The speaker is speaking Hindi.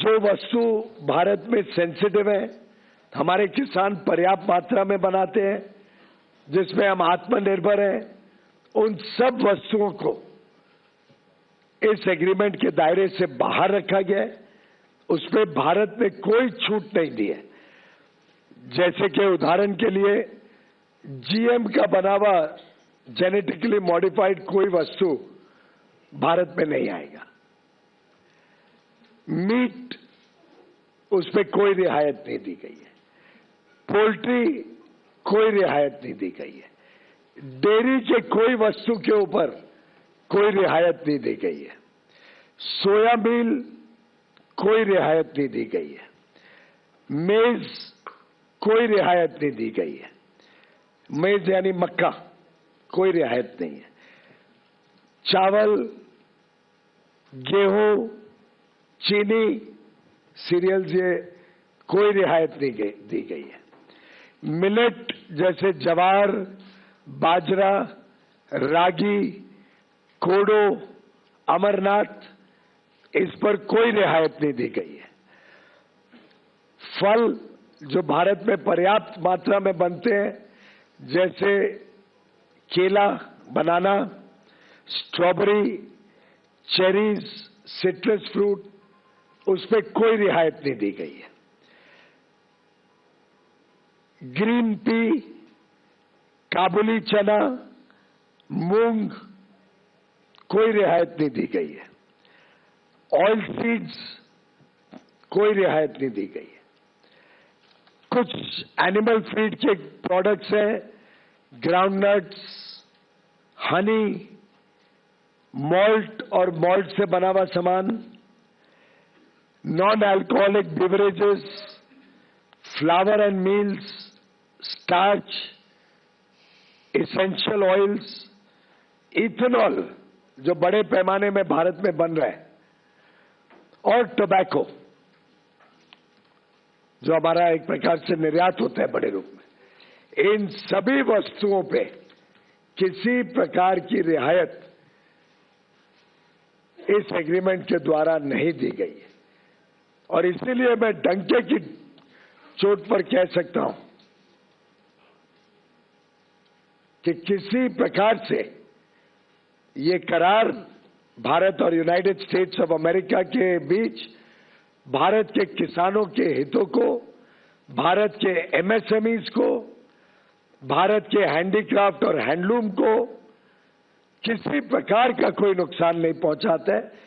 जो वस्तु भारत में सेंसिटिव है, हमारे किसान पर्याप्त मात्रा में बनाते हैं, जिसमें हम आत्मनिर्भर हैं, उन सब वस्तुओं को इस एग्रीमेंट के दायरे से बाहर रखा गया है। उसमें भारत ने कोई छूट नहीं दी है। जैसे कि उदाहरण के लिए जीएम का बना हुआ जेनेटिकली मॉडिफाइड कोई वस्तु भारत में नहीं आएगा। मीट, उसमें कोई रियायत नहीं दी गई है। पोल्ट्री, कोई रियायत नहीं दी गई है। डेयरी के कोई वस्तु के ऊपर कोई रियायत नहीं दी गई है। सोया मील, कोई रियायत नहीं दी गई है। मेज, कोई रियायत नहीं दी गई है। मेज यानी मक्का, कोई रियायत नहीं है। चावल, गेहूं, चीनी, सीरियल्स, ये कोई रियायत नहीं दी गई है। मिलेट जैसे ज्वार, बाजरा, रागी, कोडो, अमरनाथ, इस पर कोई रियायत नहीं दी गई है। फल जो भारत में पर्याप्त मात्रा में बनते हैं, जैसे केला, बनाना, स्ट्रॉबेरी, चेरीज, सिट्रस फ्रूट, उस पर कोई रियायत नहीं दी गई है। ग्रीन पी, काबुली चना, मूंग, कोई रियायत नहीं दी गई है। ऑयल सीड्स, कोई रियायत नहीं दी गई है। कुछ एनिमल फीड के प्रोडक्ट्स हैं, ग्राउंडनट्स, हनी, मॉल्ट और मॉल्ट से बना हुआ सामान, non alcoholic beverages, flower and meals, starch, essential oils, ethanol जो बड़े पैमाने में भारत में बन रहा है, और टोबैको जो हमारा एक प्रकार से निर्यात होता है बड़े रूप में। इन सभी वस्तुओं पे किसी प्रकार की रियायत इस एग्रीमेंट के द्वारा नहीं दी गई है। और इसीलिए मैं डंके की चोट पर कह सकता हूं कि किसी प्रकार से ये करार भारत और यूनाइटेड स्टेट्स ऑफ अमेरिका के बीच भारत के किसानों के हितों को, भारत के एमएसएमईज को, भारत के हैंडीक्राफ्ट और हैंडलूम को किसी प्रकार का कोई नुकसान नहीं पहुंचाता है।